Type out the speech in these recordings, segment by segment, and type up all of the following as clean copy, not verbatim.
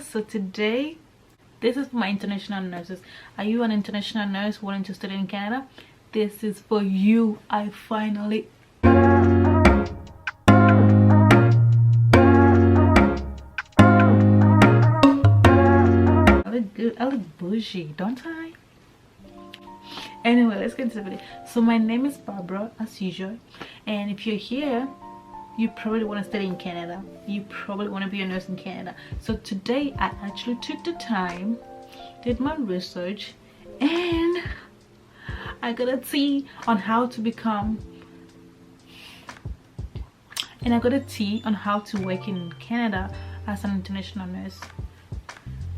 So today, this is for my international nurses. Are you an international nurse wanting to study in Canada? This is for you. I finally I look good. I look bougie, don't I? Anyway, let's get into the video. So my name is Barbara, as usual, and if you're here, you probably want to study in Canada. You probably want to be a nurse in Canada. So today I actually took the time, did my research, and I got a tea on how to become, and I got a tea on how to work in Canada as an international nurse.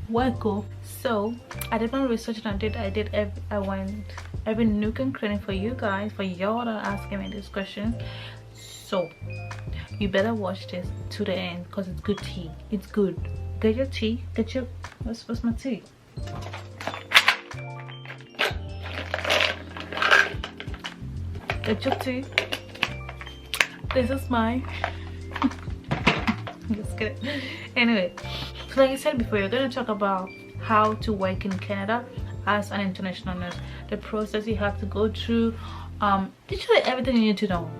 What cool. So I did my research and I went every nook and cranny for you guys, for y'all that are asking me this question. So you better watch this to the end because it's good tea. It's good. Get your tea. Get your what's my tea? Get your tea. This is mine. Just kidding. Anyway, so like I said before, we're going to talk about how to work in Canada as an international nurse. The process you have to go through. Literally everything you need to know.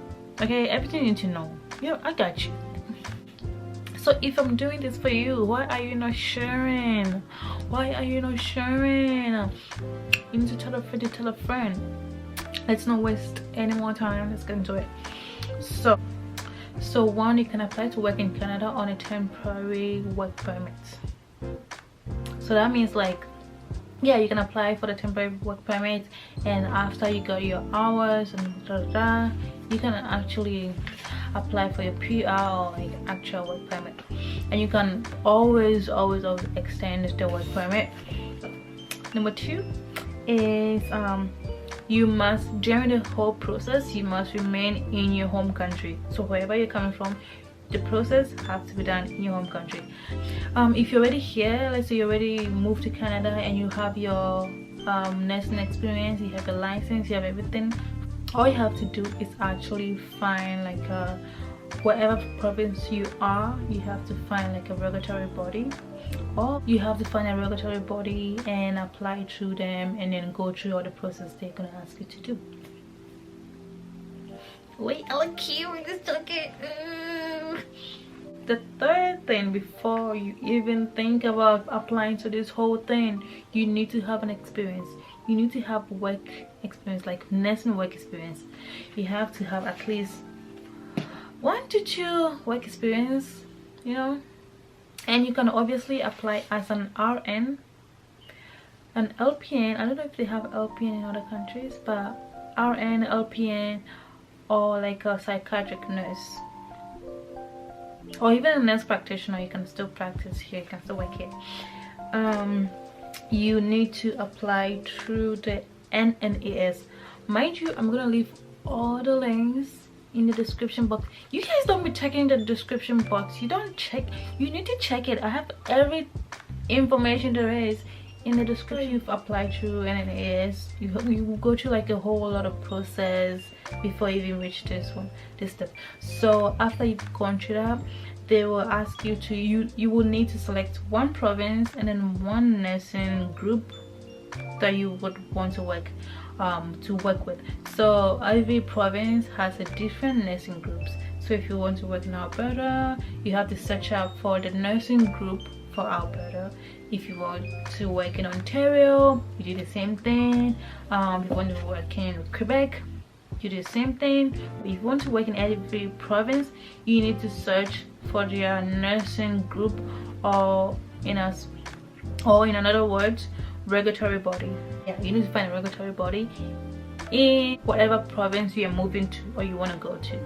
Okay, everything you need to know. Yeah, I got you. So if I'm doing this for you, why are you not sharing? Why are you not sharing? You need to tell a friend to tell a friend. Let's not waste any more time. Let's get into it. So one, you can apply to work in Canada on a temporary work permit. So that means, like, yeah, you can apply for the temporary work permit, and after you got your hours and you can actually apply for your PR or like actual work permit, and you can always extend the work permit. Number two is you must, during the whole process, you must remain in your home country. So wherever you're coming from, the process has to be done in your home country. If you're already here, let's say you already moved to Canada and you have your nursing experience, you have your license, you have everything, all you have to do is actually find like whatever province you are, you have to find like a regulatory body, or you have to find a regulatory body and apply through them and then go through all the process they're gonna ask you to do. Wait, I look cute. We just took it. The third thing, before you even think about applying to this whole thing, you need to have an experience. You need to have work experience, like nursing work experience. You have to have at least 1 to 2 work experience, you know. And you can obviously apply as an RN, an LPN. I don't know if they have LPN in other countries, but RN, LPN, or like a psychiatric nurse, or even a nurse practitioner. You can still practice here, you can still work here. You need to apply through the NNAS. Mind you, I'm gonna leave all the links in the description box. You guys don't be checking the description box. You don't check. You need to check it. I have every information there is in the description. You've applied through NNAS, you will go through like a whole lot of process before you even reach this step. So after you've gone through that, they will ask you to you will need to select one province and then one nursing group that you would want to work with. So every province has a different nursing groups. So if you want to work in Alberta, you have to search out for the nursing group for Alberta. If you want to work in Ontario, you do the same thing. If you want to work in Quebec, you do the same thing. If you want to work in every province, you need to search for their nursing group, or in other words, regulatory body. Yeah, you need to find a regulatory body in whatever province you are moving to or you want to go to.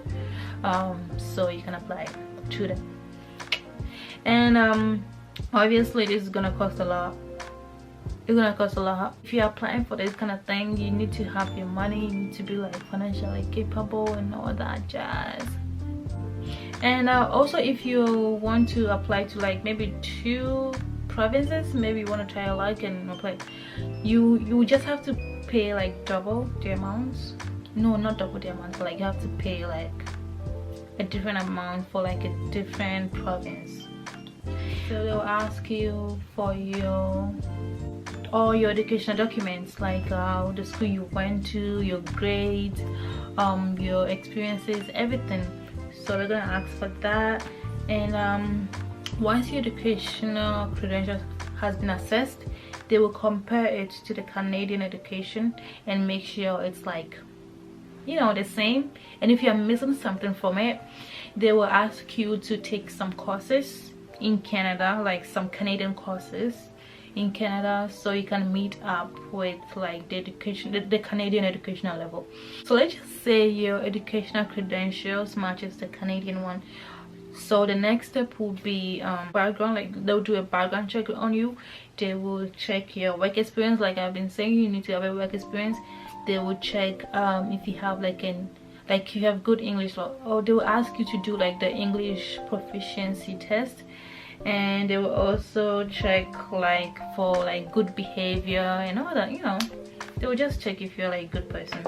So you can apply to them. And obviously this is gonna cost a lot. It's gonna cost a lot. If you're applying for this kind of thing, you need to have your money, you need to be like financially capable and all that jazz. And also, if you want to apply to like maybe 2 provinces, maybe you want to try your luck and apply, you just have to pay like double the amounts. No, not double the amount, but like you have to pay like a different amount for like a different province. So they'll ask you for all your educational documents, like the school you went to, your grades, your experiences, everything. So they're gonna ask for that. And once your educational credentials has been assessed, they will compare it to the Canadian education and make sure it's like, you know, the same. And if you're missing something from it, they will ask you to take some courses in Canada, like some Canadian courses in Canada, so you can meet up with like the Canadian educational level. So let's just say your educational credentials matches the Canadian one. So the next step will be background, like they'll do a background check on you. They will check your work experience, like I've been saying, you need to have a work experience. They will check if you have like you have good English, or they will ask you to do like the English proficiency test. And they will also check like for like good behavior and all that, you know. They will just check if you're like a good person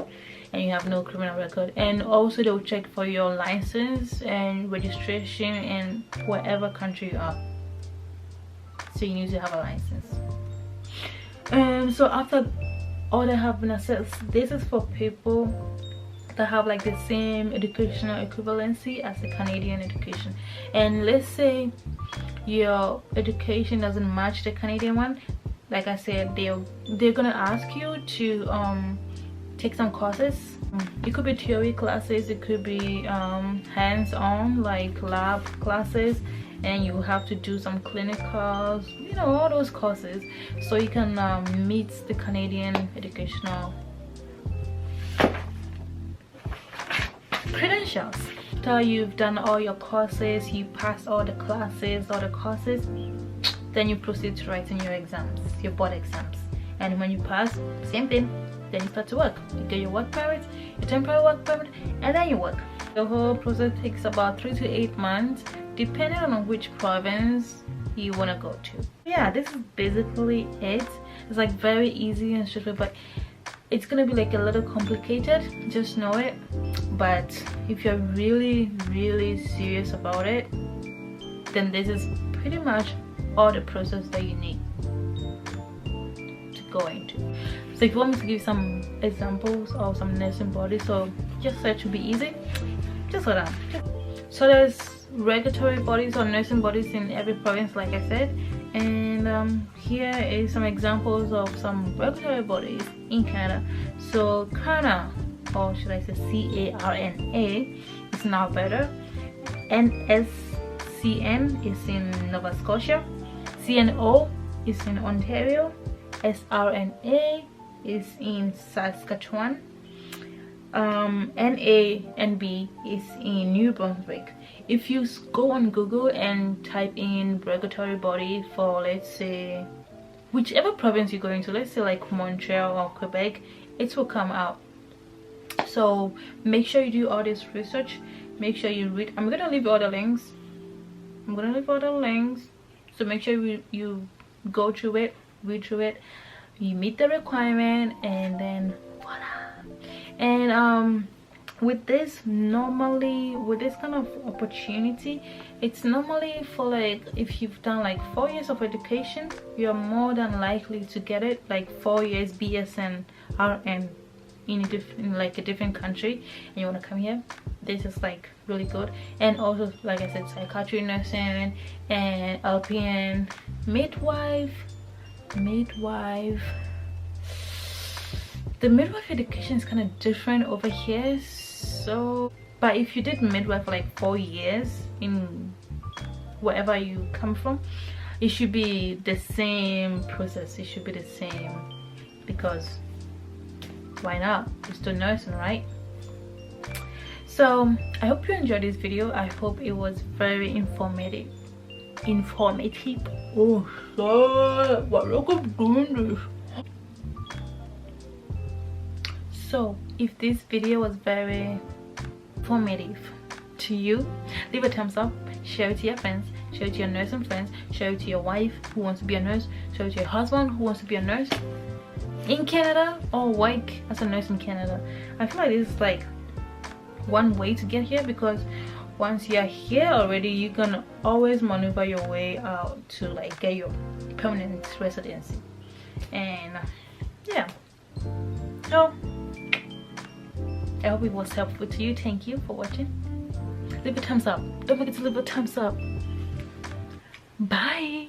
and you have no criminal record. And also they will check for your license and registration in whatever country you are. So you need to have a license. And so after all that have been assessed, this is for people that have like the same educational equivalency as the Canadian education. And let's say your education doesn't match the Canadian one, like I said, they're gonna ask you to take some courses. It could be theory classes, it could be hands-on like lab classes, and you have to do some clinicals, you know, all those courses, so you can meet the Canadian educational credentials. After you've done all your courses, you pass all the classes, all the courses, then you proceed to writing your exams, your board exams. And when you pass, same thing, then you start to work. You get your work permit, your temporary work permit, and then you work. The whole process takes about 3 to 8 months, depending on which province you want to go to. Yeah, this is basically it. It's like very easy and straightforward, but it's gonna be like a little complicated, just know it. But if you're really serious about it, then this is pretty much all the process that you need to go into. So if you want me to give you some examples of some nursing bodies, so just so it should be easy, just hold on. So there's regulatory bodies or nursing bodies in every province, like I said. And here is some examples of some regulatory bodies in Canada. So Canada, or should I say CARNA, is in Alberta. NSCN is in Nova Scotia. CNO is in Ontario. SRNA is in Saskatchewan. NANB is in New Brunswick. If you go on Google and type in regulatory body for, let's say, whichever province you're going to, let's say like Montreal or Quebec, it will come out. So make sure you do all this research, make sure you read. I'm gonna leave all the links. So make sure you go through it, read through it, you meet the requirement, and then voila. And with this kind of opportunity, it's normally for like, if you've done like 4 years of education, you're more than likely to get it, like 4 years BS and RN in a different country, and you want to come here. This is like really good. And also, like I said, psychiatry, nursing, and LPN, midwife. The midwife education is kind of different over here. So, but if you did midwife for like 4 years in wherever you come from, it should be the same process. It should be the same, because why not? It's still nursing, right? So I hope you enjoyed this video. I hope it was very informative. Oh shit, what, look, I'm doing this. So if this video was very informative to you, leave a thumbs up, share it to your friends, share it to your nursing friends, share it to your wife who wants to be a nurse, share it to your husband who wants to be a nurse in Canada, or work as a nurse in Canada. I feel like this is like one way to get here, because once you're here already, you can always maneuver your way out to like get your permanent residency. And yeah, so I hope it was helpful to you. Thank you for watching. Leave a thumbs up. Don't forget to leave a thumbs up. Bye.